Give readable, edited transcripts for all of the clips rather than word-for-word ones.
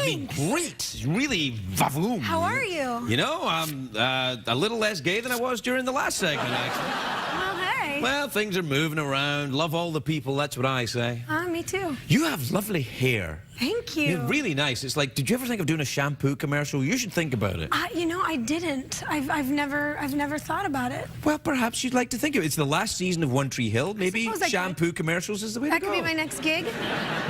mean, great. Really vavoom. How are you? You know, I'm a little less gay than I was during the last segment, actually. Well, hey. Well, things are moving around. Love all the people, that's what I say. Me too. You have lovely hair. Thank you. You're really nice. It's like, did you ever think of doing a shampoo commercial? You should think about it. You know, I didn't. I've never thought about it. Well, perhaps you'd like to think of it. It's the last season of One Tree Hill. Maybe shampoo commercials is the way to go. That could be my next gig.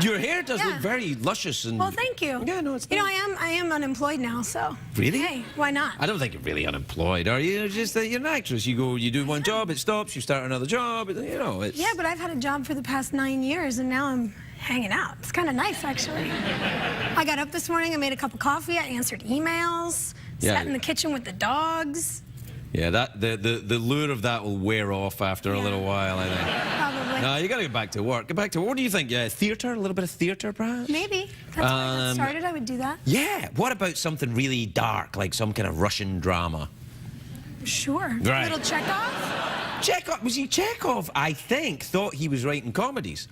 Your hair does look very luscious and... Well, thank you. Yeah, no, it's... You know, I am unemployed now, so... Really? Hey, why not? I don't think you're really unemployed, are you? It's just that you're an actress. You do one job, it stops, you start another job, you know, it's... Yeah, but I've had a job for the past 9 years, and now I'm hanging out. It's kind of nice, actually. I got up this morning, I made a cup of coffee, I answered emails, sat in the kitchen with the dogs. Yeah, the lure of that will wear off after a little while, I think. Probably. No, you got to get back to work. Get back to work. What do you think? Yeah, theatre? A little bit of theatre, perhaps? Maybe. That's where I got started. I would do that. Yeah. What about something really dark, like some kind of Russian drama? Sure. Right. Little Chekhov? Chekhov? Was he Chekhov? I think thought he was writing comedies.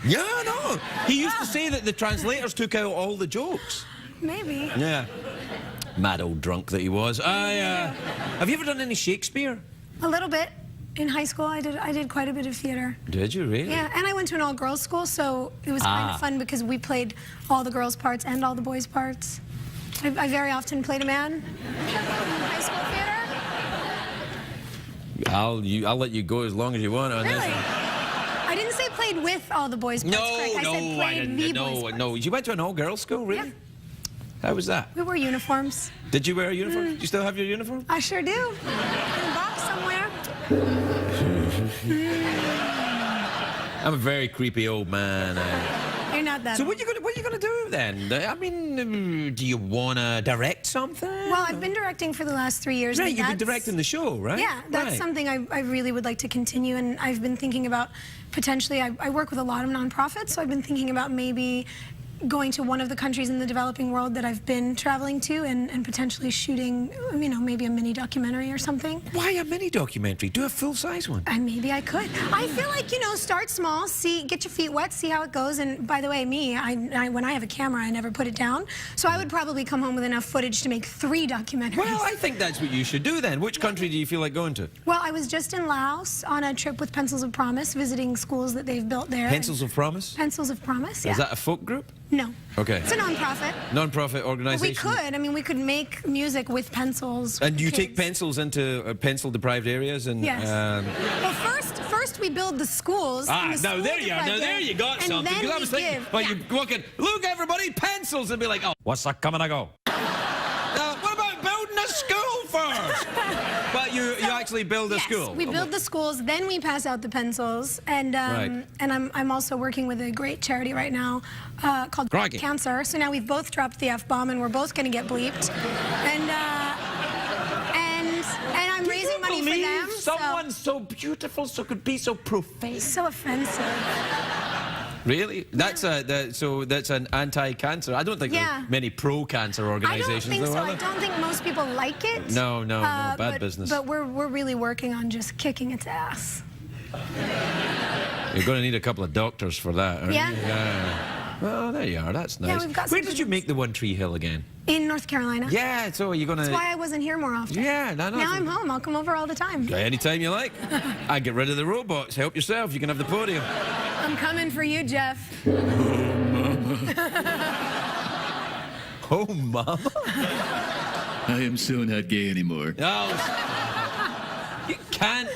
Yeah, no. He used to say that the translators took out all the jokes. Maybe. Yeah. Mad old drunk that he was. Have you ever done any Shakespeare? A little bit. In high school, I did quite a bit of theater. Did you really? Yeah, and I went to an all-girls school, so it was kind of fun because we played all the girls' parts and all the boys' parts. I very often played a man in high school theater. I'll let you go as long as you want on this one. I didn't say played with all the boys' parts, Craig. I said played the boys' parts. No. You went to an all-girls school, really? Yeah. How was that? We wore uniforms. Did you wear a uniform? Do you still have your uniform? I sure do. In a box somewhere. I'm a very creepy old man. You're not that. So what are you gonna do then? I mean, do you wanna direct something? Well, I've been directing for the last 3 years. Right, you've been directing the show, right? Yeah, that's something I really would like to continue, and I've been thinking about potentially. I work with a lot of nonprofits, so I've been thinking about maybe going to one of the countries in the developing world that I've been traveling to and potentially shooting, you know, maybe a mini documentary or something. Why a mini documentary? Do a full-size one. And maybe I could. I feel like, you know, start small, get your feet wet, see how it goes. And by the way, when I have a camera, I never put it down. So I would probably come home with enough footage to make 3 documentaries. Well, I think that's what you should do then. Which country do you feel like going to? Well, I was just in Laos on a trip with Pencils of Promise, visiting schools that they've built there. Pencils of Promise? Pencils of Promise, yeah. Is that a folk group? No. Okay. It's a non-profit. Non-profit organization. We could. I mean, we could make music with pencils. And you take pencils into pencil-deprived areas and... Yes. Well, first we build the schools. Now there you are. Now there you got something. Then Because I was thinking, well, you walk in, look everybody, pencils, and be like, oh, what's that coming? I go. What about building a school first? But you actually build a school. We build the schools, then we pass out the pencils, and I'm also working with a great charity right now called Cancer. So now we've both dropped the F-bomb, and we're both going to get bleeped, and I'm raising money for them. Someone so beautiful could be so profane. So offensive. Really? That's an anti-cancer. I don't think there are many pro-cancer organizations. I don't think so. I don't think most people like it. No, bad business. But we're really working on just kicking its ass. You're going to need a couple of doctors for that, aren't you? Yeah. Well, there you are. That's nice. Yeah, we've got Where did you make the One Tree Hill again? In North Carolina. Yeah, so you're going to... That's why I wasn't here more often. Yeah, no. Now I'm home. I'll come over all the time. Okay, anytime you like. I get rid of the robots. Help yourself. You can have the podium. I'm coming for you, Jeff. Oh, Mama? I am so not gay anymore. Oh, you can't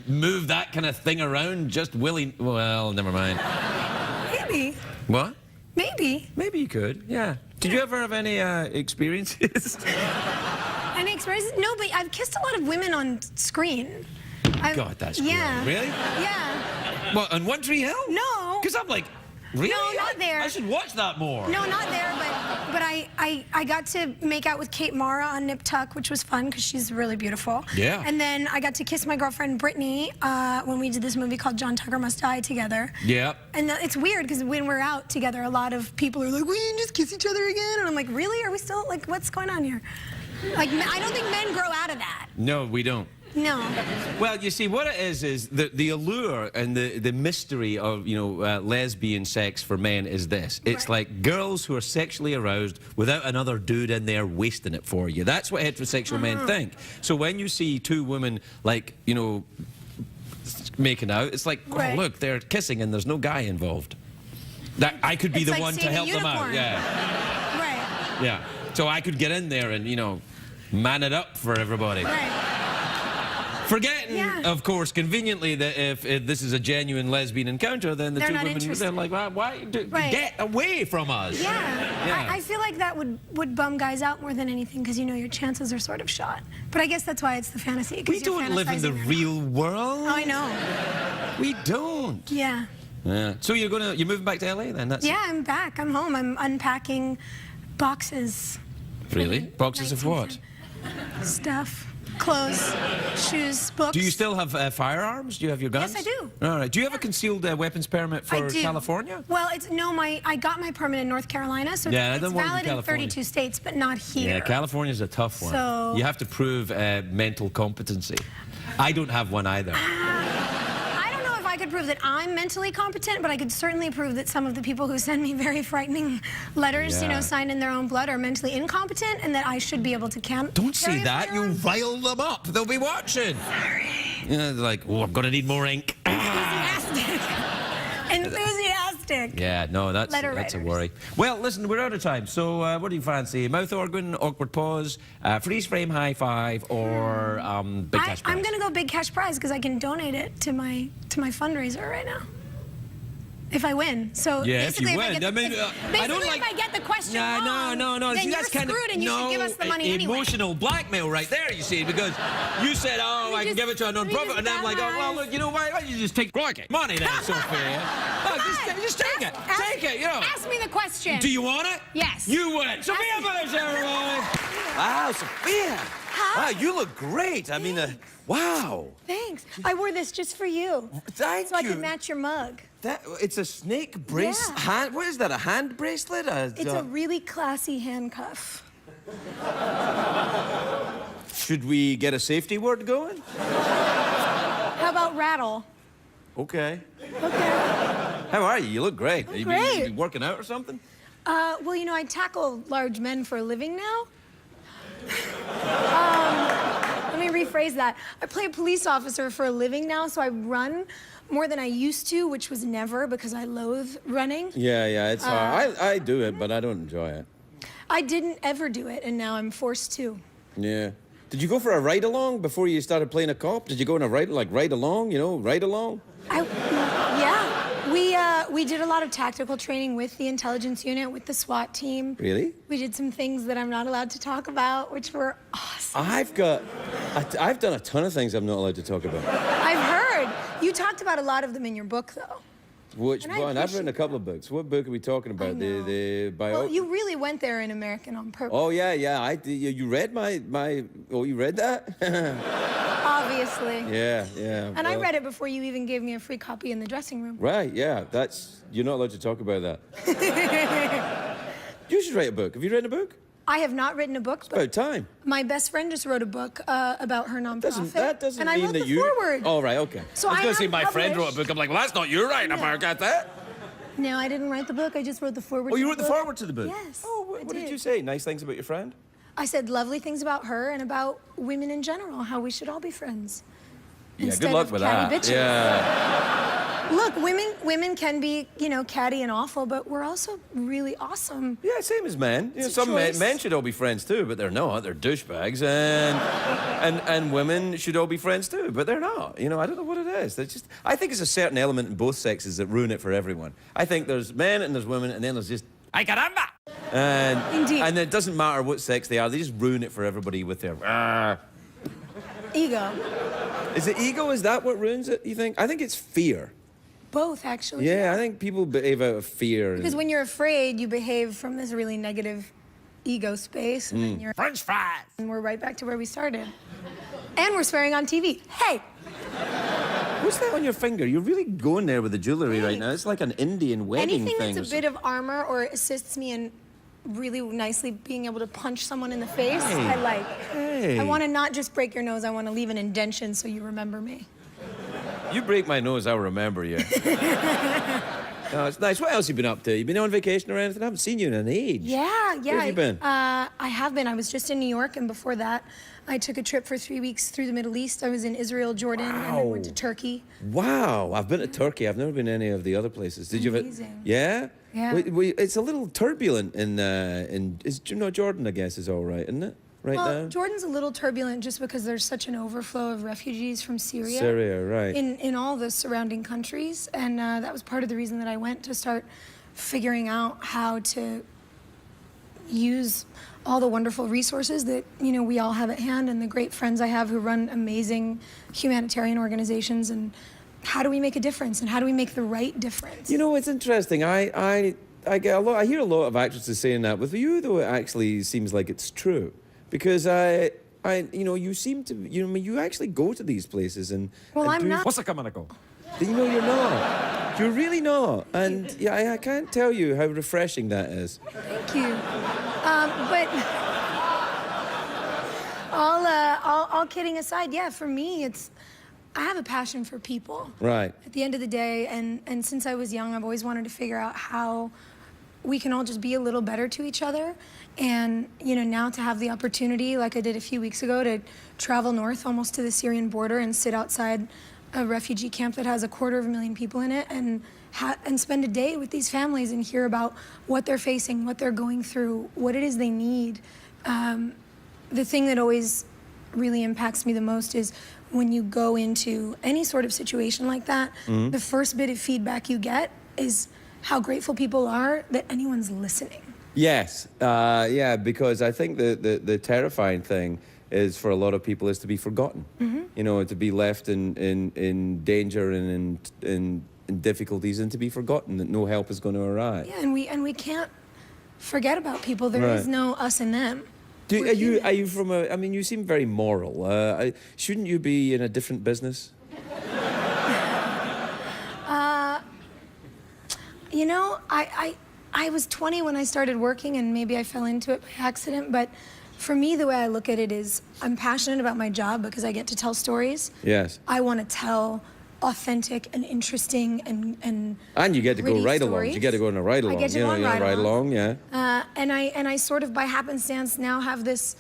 move that kind of thing around just willy... Well, never mind. Maybe. What? Maybe. Maybe you could, yeah. Did you ever have any experiences? Any experiences? No, but I've kissed a lot of women on screen. God, that's great. Really? Yeah. What, on One Tree Hill? No. Because I'm like, really? No, not there. I should watch that more. No, not there, but I got to make out with Kate Mara on Nip Tuck, which was fun because she's really beautiful. Yeah. And then I got to kiss my girlfriend Brittany when we did this movie called John Tucker Must Die together. Yeah. And it's weird because when we're out together, a lot of people are like, we can just kiss each other again. And I'm like, really? Are we still, like, what's going on here? Like, I don't think men grow out of that. No, we don't. No. Well, you see, what it is the allure and the mystery of, lesbian sex for men is this. It's like girls who are sexually aroused without another dude in there wasting it for you. That's what heterosexual men think. So when you see two women, like, making out, it's like, oh, look, they're kissing and there's no guy involved. That I could be It's the like one to seeing a help them out. unicorn. Yeah. Right. Yeah. So I could get in there and, man it up for everybody. Right. Forgetting, of course, conveniently, that if this is a genuine lesbian encounter, then the They're two not women, interested. they're like, why get away from us? Yeah. I feel like that would bum guys out more than anything because, your chances are sort of shot. But I guess that's why it's the fantasy. We don't live in the real world. Oh, I know. We don't. Yeah. Yeah. So you're moving back to LA then? Yeah, I'm back. I'm home. I'm unpacking boxes. Really? Boxes of what? Stuff. Clothes, shoes, books. Do you still have firearms? Do you have your guns? Yes, I do. All right. Do you have a concealed weapons permit for I do. California? Well, I got my permit in North Carolina, so it's valid in 32 states, but not here. Yeah, California's a tough one. So you have to prove mental competency. I don't have one either. I don't know if I could prove that I'm mentally competent, but I could certainly prove that some of the people who send me very frightening letters, signed in their own blood, are mentally incompetent, and that I should be able to Don't say that. You'll rile them up. They'll be watching. Sorry. Yeah, they're like, oh, I'm going to need more ink. Enthusiastic. Yeah, no, that's a worry. Well, listen, we're out of time. So what do you fancy? Mouth organ, awkward pause, freeze frame high five, or big cash prize? I'm going to go big cash prize because I can donate it to my fundraiser right now. If I win. So yeah, if you win. I mean, I don't like... if I get the question wrong, no. then See, you're that's kind screwed and you should give us the money anyway. Emotional blackmail right there, you see, because you said, oh, I can give it to a non-profit, and I'm like, oh, well, look, you know why don't you just take money then, Sophia? Just take it. Take it, Ask me the question. Do you want it? Yes. You win. Sophia Banters, everyone. Wow, Sophia. Hi. Wow, you look great. I mean, wow. Thanks. I wore this just for you. Thank you. So I could match your mug. It's a snake bracelet. Yeah. What is that? A hand bracelet? It's a really classy handcuff. Should we get a safety word going? How about rattle? Okay. Okay. How are you? You look great. I'm Are you great. working out or something? Well, I tackle large men for a living now. Let me rephrase that. I play a police officer for a living now, so I run more than I used to, which was never because I loathe running. Yeah, it's hard. I do it, but I don't enjoy it. I didn't ever do it, and now I'm forced to. Yeah. Did you go for a ride-along before you started playing a cop? Did you go on a ride-along, ride-along? Yeah. We did a lot of tactical training with the intelligence unit, with the SWAT team. Really? We did some things that I'm not allowed to talk about, which were awesome. I've done a ton of things I'm not allowed to talk about. I've heard. You talked about a lot of them in your book, though. Which one? I've written a couple of books. What book are we talking about? The bio. Well, you really went there in American on purpose. Oh yeah. I did. You read my. Oh, you read that? Obviously. Yeah. And I read it before you even gave me a free copy in the dressing room. Right. Yeah. You're not allowed to talk about that. You should write a book. Have you written a book? I have not written a book. It's about time. My best friend just wrote a book about her nonprofit. That doesn't and mean I wrote that the foreword. Oh, right, okay. So I was going to say am my friend wrote a published. book. I'm like, well, that's not you writing a book, got that? No, I didn't write the book. I just wrote the foreword. Oh, you to wrote the book. foreword to the book? Yes. Oh, what did you say? Nice things about your friend? I said lovely things about her and about women in general, how we should all be friends. Yeah, Instead good luck of with catty that. bitches. Yeah. Look, women can be, catty and awful, but we're also really awesome. Yeah, same as men. It's a Some choice. men should all be friends too, but they're not. They're douchebags. And women should all be friends too, but they're not. I don't know what it is. I think it's a certain element in both sexes that ruin it for everyone. I think there's men and there's women, and then there's just Ay, caramba! Indeed. And it doesn't matter what sex they are. They just ruin it for everybody with their. Ego. Is it ego? Is that what ruins it? You think? I think it's fear. Both, actually. Yeah, I think people behave out of fear. Because when you're afraid, you behave from this really negative ego space, and then you're French fries! and we're right back to where we started. And we're swearing on TV. Hey! What's that on your finger? You're really going there with the jewelry right now. It's like an Indian wedding Anything thing. that's a bit of armor or assists me in really nicely being able to punch someone in the face. Hey. I like. Hey. I want to not just break your nose, I want to leave an indentation so you remember me. You break my nose, I'll remember you. No, it's nice. What else have you been up to? You been on vacation or anything? I haven't seen you in an age. Yeah. Where have you been? I have been. I was just in New York, and before that, I took a trip for 3 weeks through the Middle East. I was in Israel, Jordan, and then went to Turkey. Wow, I've been to Turkey. I've never been to any of the other places. Did you? Amazing. Yeah. Yeah. It's a little turbulent Jordan, I guess, is all right, isn't it? Right Well, now. Jordan's a little turbulent just because there's such an overflow of refugees from Syria. Syria, right. In all the surrounding countries, and that was part of the reason that I went, to start figuring out how to use all the wonderful resources that we all have at hand, and the great friends I have who run amazing humanitarian organizations, and how do we make a difference, and how do we make the right difference? You know, it's interesting. I get a lot. I hear a lot of actresses saying that. With you, though, it actually seems like it's true, because you seem to, you actually go to these places and. Well, and I'm not. What's a coming to go? You're not. You're really not. And yeah, I can't tell you how refreshing that is. Thank you. But all kidding aside, yeah, for me, I have a passion for people. Right. At the end of the day, and since I was young, I've always wanted to figure out how we can all just be a little better to each other. And, now to have the opportunity, like I did a few weeks ago, to travel north almost to the Syrian border and sit outside a refugee camp that has 250,000 people in it, and spend a day with these families and hear about what they're facing, what they're going through, what it is they need. The thing that always really impacts me the most is when you go into any sort of situation like that, the first bit of feedback you get is how grateful people are that anyone's listening. Yes. Yeah, because I think the terrifying thing is for a lot of people is to be forgotten. To be left in danger and in difficulties, and to be forgotten, that no help is going to arrive. Yeah, and we can't forget about people. There is no us and them. Are you from a? I mean, you seem very moral. Shouldn't you be in a different business? I was 20 when I started working, and maybe I fell into it by accident. But for me, the way I look at it is, I'm passionate about my job because I get to tell stories. Yes. I want to tell authentic and interesting and you get to go ride along. You get to go on a ride along. I get to go on ride along. Yeah. And I sort of by happenstance now have this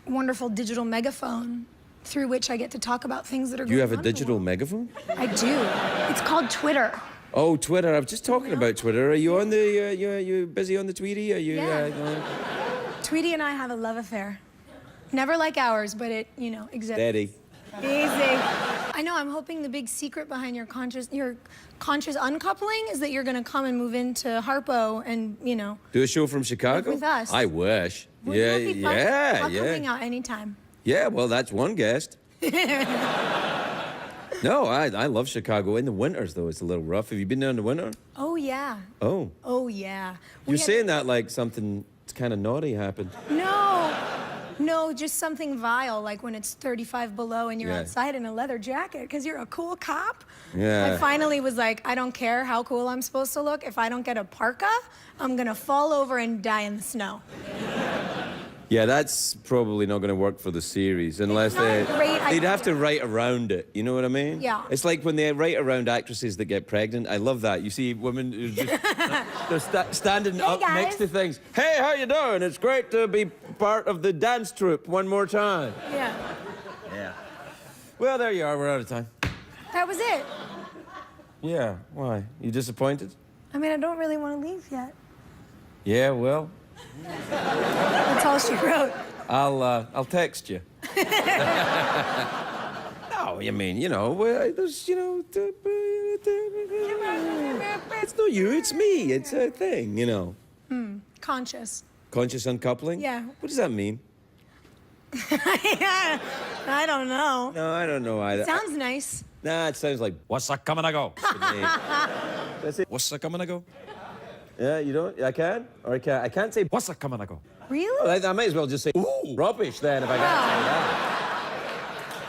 wonderful digital megaphone through which I get to talk about things that are going on. You have a in the digital world. megaphone? I do. It's called Twitter. Oh, Twitter. I was just talking about Twitter. Are you on the? You busy on the Tweety? Are you? Yeah. Tweety and I have a love affair. Never like ours, but it exists. Daddy. Easy. I know. I'm hoping the big secret behind your conscious uncoupling is that you're going to come and move into Harpo and Do a show from Chicago? with us. I wish. Wouldn't that be fun? Yeah. I'll come hang out anytime. Yeah, well, that's one guest. No, I love Chicago. In the winters, though, it's a little rough. Have you been there in the winter? Oh yeah. Oh. Oh yeah. You're saying that like something kind of naughty happened. No, just something vile, like when it's 35 below and you're outside in a leather jacket because you're a cool cop. Yeah. I finally was like, I don't care how cool I'm supposed to look. If I don't get a parka, I'm gonna fall over and die in the snow. Yeah, that's probably not going to work for the series unless not a great they'd idea. have to write around it. You know what I mean? Yeah. It's like when they write around actresses that get pregnant. I love that. You see women who just, they're standing up guys. next to things. Hey, how you doing? It's great to be part of the dance troupe one more time. Yeah. Yeah. Well, there you are. We're out of time. That was it. Yeah. Why? You disappointed? I mean, I don't really want to leave yet. Yeah. Well, That's all she wrote. I'll text you. No, I mean, there's, it's not you, it's me. It's a thing, Conscious. Conscious uncoupling? Yeah. What does that mean? I don't know. No, I don't know either. Sounds nice. Nah, it sounds like What's a coming to go? that's it. What's a coming to go? Yeah, you don't? I can? Or I can't? I can't say. What's a coming to go? Really? Well, I might as well just say ooh, rubbish then if I can't say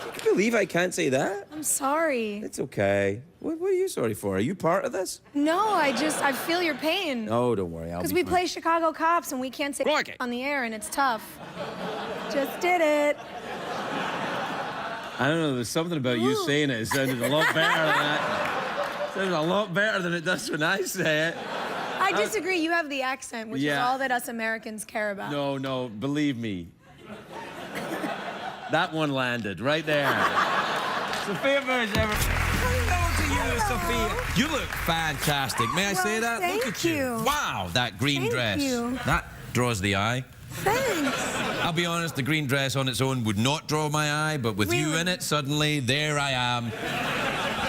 that. Can you believe I can't say that? I'm sorry. It's okay. What are you you sorry for? Are you part of this? No, I feel your pain. Oh, don't worry. Because we play Chicago cops and we can't say on the air and it's tough. Just did it. I don't know, there's something about you saying it. It sounded a lot better than that. It sounded a lot better than it does when I say it. I disagree. You have the accent, which is all that us Americans care about. No, believe me. That one landed right there. Sophia Ferguson. Hello to you, Sophia. You look fantastic. May I say that? Thank Look at you. Wow, that green dress. You. That draws the eye. Thanks. I'll be honest, the green dress on its own would not draw my eye, but with you in it, suddenly, there I am,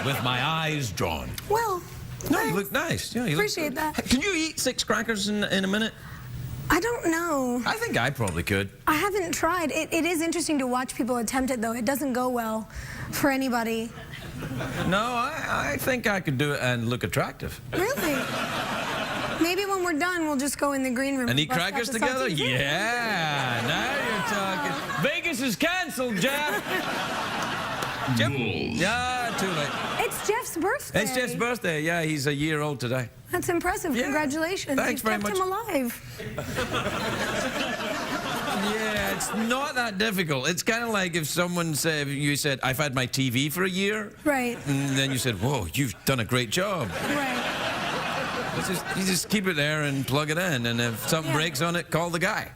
with my eyes drawn. Well, no, you look nice. Yeah, you appreciate look that. Can you eat 6 crackers in a minute? I don't know. I think I probably could. I haven't tried. It is interesting to watch people attempt it, though. It doesn't go well for anybody. No, I think I could do it and look attractive. Really? Maybe when we're done, we'll just go in the green room and eat bust out crackers the together? saltines. Yeah, now you're talking. Vegas is canceled, Jeff. Jeff? Yeah, too late. It's Jeff's birthday. It's Jeff's birthday. Yeah, he's a year old today. That's impressive. Yeah. Congratulations. Thanks very You've kept much. him alive. Yeah, it's not that difficult. It's kind of like if someone said, you said, I've had my TV for a year. Right. And then you said, whoa, you've done a great job. Right. You just keep it there and plug it in, and if something breaks on it, call the guy.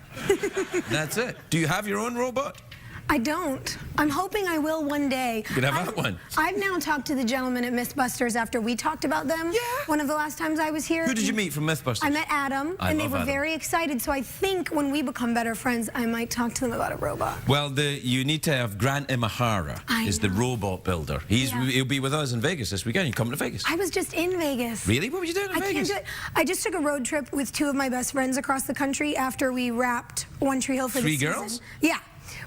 That's it. Do you have your own robot? I don't. I'm hoping I will one day. You could have one. I've now talked to the gentleman at Mythbusters after we talked about them. Yeah. One of the last times I was here. Who did you meet from Mythbusters? I met Adam, and they were Adam. very excited. So I think when we become better friends, I might talk to them about a robot. Well, you need to have Grant Imahara is the robot builder. He'll be with us in Vegas this weekend. You coming to Vegas? I was just in Vegas. Really? What were you doing in Vegas? I can't do it. I just took a road trip with 2 of my best friends across the country after we wrapped One Tree Hill for the season. 3 girls? Yeah.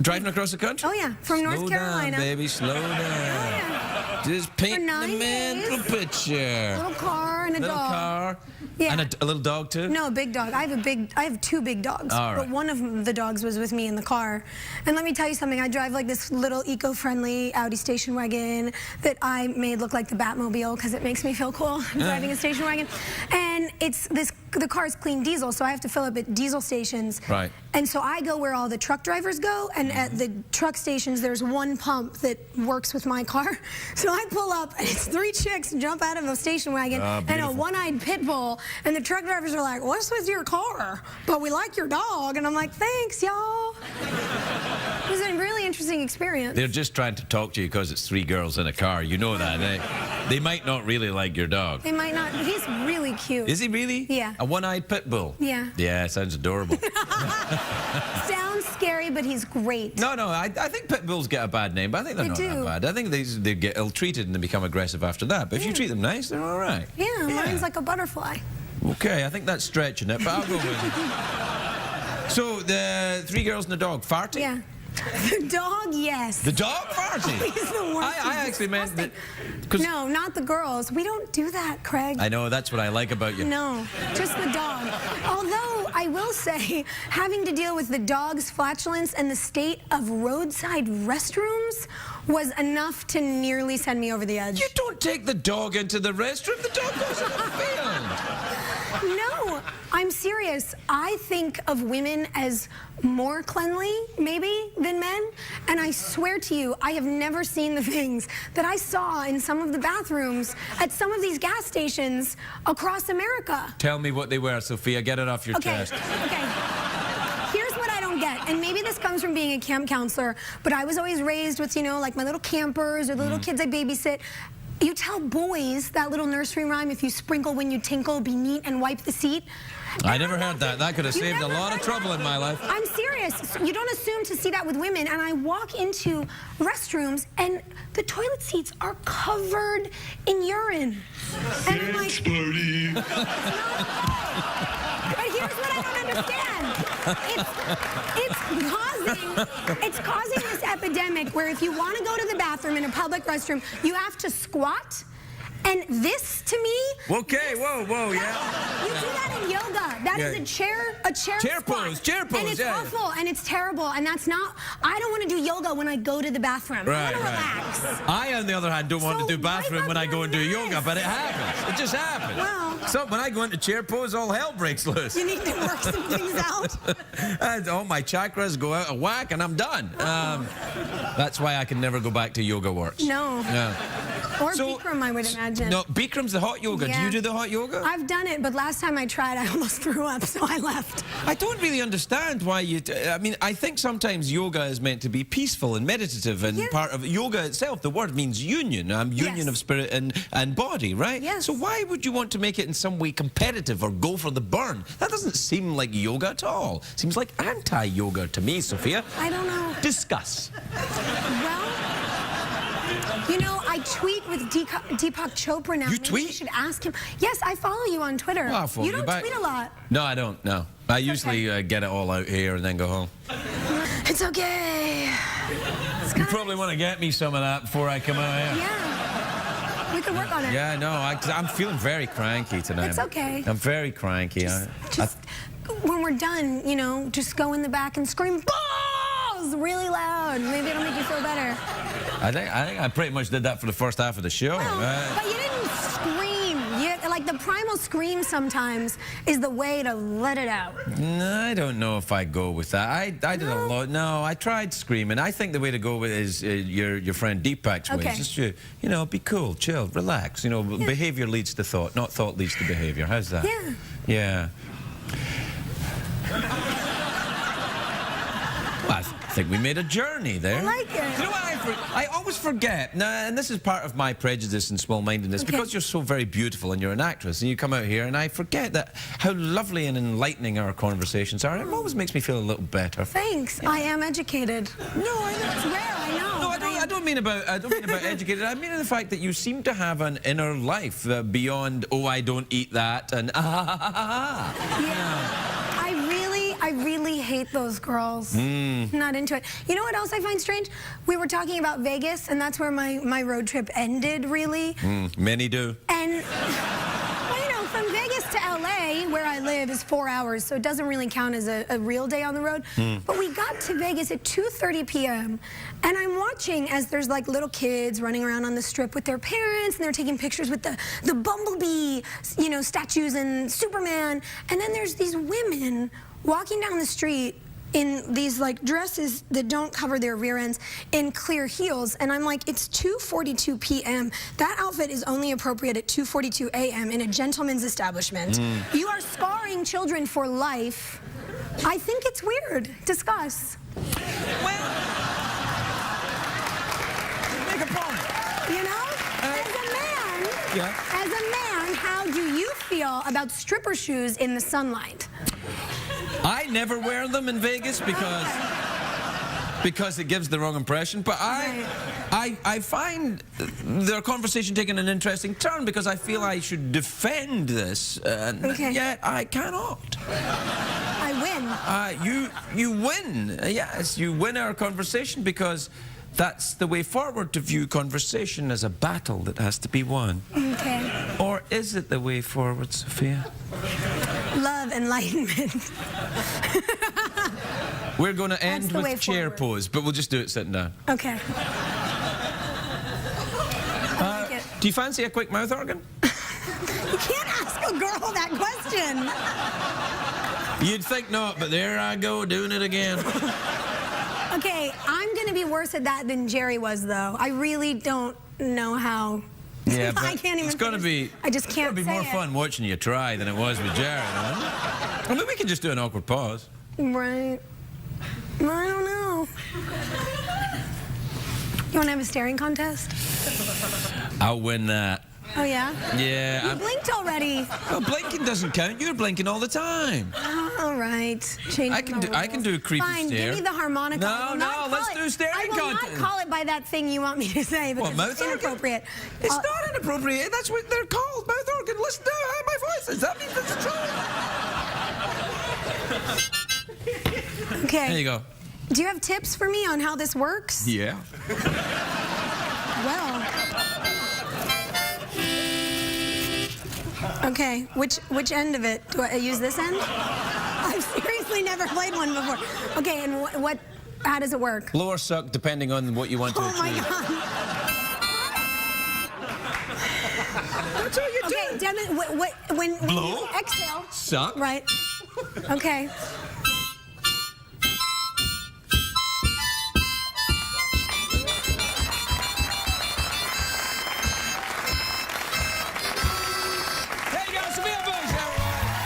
Driving across the country? Oh, yeah. From North Carolina. Slow down, baby. Slow down. Oh, yeah. Just paint the 9 mental days. picture. Little car and a Little dog. car. Yeah. And a little dog, too? No, a big dog. I have 2 big dogs. All right. But one of the dogs was with me in the car. And let me tell you something. I drive like this little eco-friendly Audi station wagon that I made look like the Batmobile because it makes me feel cool driving a station wagon. And the car's clean diesel, so I have to fill up at diesel stations. Right. And so I go where all the truck drivers go, and at the truck stations, there's one pump that works with my car. So I pull up, and it's 3 chicks jump out of a station wagon and a one-eyed pit bull. And the truck drivers are like, what's with your car? But we like your dog. And I'm like, thanks, y'all. It was a really interesting experience. They're just trying to talk to you because it's 3 girls in a car. You know that. They might not really like your dog. They might not. He's really cute. Is he really? Yeah. A one-eyed pit bull? Yeah. Yeah, sounds adorable. Sounds scary, but he's great. No, I think pit bulls get a bad name, but I think they're not that bad. I think they get ill-treated and they become aggressive after that. But if you treat them nice, they're all right. Yeah, mine's like a butterfly. Okay, I think that's stretching it, but I'll go with it. So, the 3 girls and the dog, farting? Yeah. The dog, yes. The dog farting? He's the worst. I actually meant that... No, not the girls. We don't do that, Craig. I know, that's what I like about you. No, just the dog. Although, I will say, having to deal with the dog's flatulence and the state of roadside restrooms was enough to nearly send me over the edge. You don't take the dog into the restroom. The dog goes in the field. No, I'm serious. I think of women as more cleanly, maybe, than men. And I swear to you, I have never seen the things that I saw in some of the bathrooms at some of these gas stations across America. Tell me what they were, Sophia. Get it off your chest. Okay. Here's what I don't get, and maybe this comes from being a camp counselor, but I was always raised with, you know, like my little campers or the little kids I babysit. You tell boys that little nursery rhyme, if you sprinkle when you tinkle, be neat and wipe the seat. I never heard that. That could have saved a lot of trouble in my life. I'm serious. You don't assume to see that with women. And I walk into restrooms, and the toilet seats are covered in urine. And I'm like, Party. but here's what I don't understand. It's causing this epidemic where if you want to go to the bathroom in a public restroom, you have to squat. And this, to me... Okay, whoa, yeah. You do that in yoga. That is a chair Chair squat. pose, chair pose, and it's yeah. awful, and it's terrible, and that's not. I don't want to do yoga when I go to the bathroom. I want to relax. I, on the other hand, don't want to So do bathroom why when I not go and do do yoga, this? but it happens. It just happens. Well. So when I go into chair pose, all hell breaks loose. You need to work some things out. And all my chakras go out of whack, and I'm done. That's why I can never go back to Yoga Works. No. Yeah. Or So- Bikram, I would imagine. No, Bikram's the hot yoga. Do Yeah. you do the hot yoga? I've done it, but last time I tried, I almost threw up, so I left. I don't really understand why you... I mean, I think sometimes yoga is meant to be peaceful and meditative, and Yeah. part of yoga itself, the word means union. Union Yes. of spirit and body, right? Yes. So why would you want to make it in some way competitive or go for the burn? That doesn't seem like yoga at all. Seems like anti-yoga to me, Sophia. I don't know. Discuss. Well, you know, I tweet with Deepak Chopra now. You Maybe tweet? You should ask him. Yes, I follow you on Twitter. Well, I'll follow you don't back. tweet a lot. No, I don't, no. I usually okay. get it all out here and then go home. It's okay. It's You kinda probably want to get me some of that before I come out here. Yeah. We could work on it. Yeah, no, I'm feeling very cranky tonight. It's okay. I'm very cranky. Just when we're done, you know, just go in the back and scream balls really loud. Maybe it'll make you feel better. I think I pretty much did that for the first half of the show. But you didn't scream. Like the primal scream sometimes is the way to let it out. No, I don't know if I go with that. I did a lot. No, I tried screaming. I think the way to go with it is your friend Deepak's way. Okay. It's just you know, be cool, chill, relax. You know, behavior leads to thought, not thought leads to behavior. How's that? Yeah. Yeah. Well, I think we made a journey there. I like it. You know what? I always forget, now, and this is part of my prejudice and small-mindedness, Okay. because you're so very beautiful and you're an actress, and you come out here, and I forget that how lovely and enlightening our conversations are. It always makes me feel a little better. Thanks. I am educated. No, I It's rare, I know. No, I don't mean about educated. I mean the fact that you seem to have an inner life beyond, oh, I don't eat that, and Yeah. I really hate those girls. Not into it. You know what else I find strange? We were talking about Vegas, and that's where my road trip ended, really. Many do. And, well, you know, from Vegas to LA, where I live, is 4 hours, so it doesn't really count as a real day on the road. But we got to Vegas at 2:30 p.m., and I'm watching as there's like little kids running around on the strip with their parents, and they're taking pictures with the Bumblebee, you know, statues and Superman. And then there's these women walking down the street in these like dresses that don't cover their rear ends in clear heels, and I'm like, it's 2:42 p.m. That outfit is only appropriate at 2:42 a.m. in a gentleman's establishment. You are scarring children for life. I think it's weird. Discuss. Well, make a point. You know, as a man, how do you feel about stripper shoes in the sunlight? I never wear them in Vegas because it gives the wrong impression. But I find their conversation taking an interesting turn, because I feel I should defend this, and yet I cannot. I win. You win. Yes, you win our conversation, because that's the way forward, to view conversation as a battle that has to be won. Okay. Or is it the way forward, Sophia? Love, enlightenment. We're going to end That's the way with chair forward. pose, but we'll just do it sitting down. Okay. I like it. Do you fancy a quick mouth organ? You can't ask a girl that question. You'd think not, but there I go, doing it again. Okay, I'm going to be worse at that than Jerry was, though. I really don't know how. Yeah, but I can't even. it's going to be. I just can't. It's going to be more say fun watching you try than it was with Jerry. I mean, we can just do an awkward pause. Right. I don't know. You want to have a staring contest? I'll win that. Oh, yeah? Yeah. You blinked already. Well, blinking doesn't count. You're blinking all the time. All right. Changing I can do a creepy Fine, stare. give me the harmonica. No, I will no, not call let's it. do staring I will contest. not call it by that thing you want me to say, because What, it's mouth organ? inappropriate. It's not inappropriate. That's what they're called, mouth organ. Listen to how my voice is. That means it's true. Okay. There you go. Do you have tips for me on how this works? Yeah. Well. Okay, which end of it? Do I use this end? I've seriously never played one before. Okay, and how does it work? Blow or suck, depending on what you want to Oh achieve. my God. That's all you do. Okay, Devin, when Blow? you exhale. Suck. Right. Okay.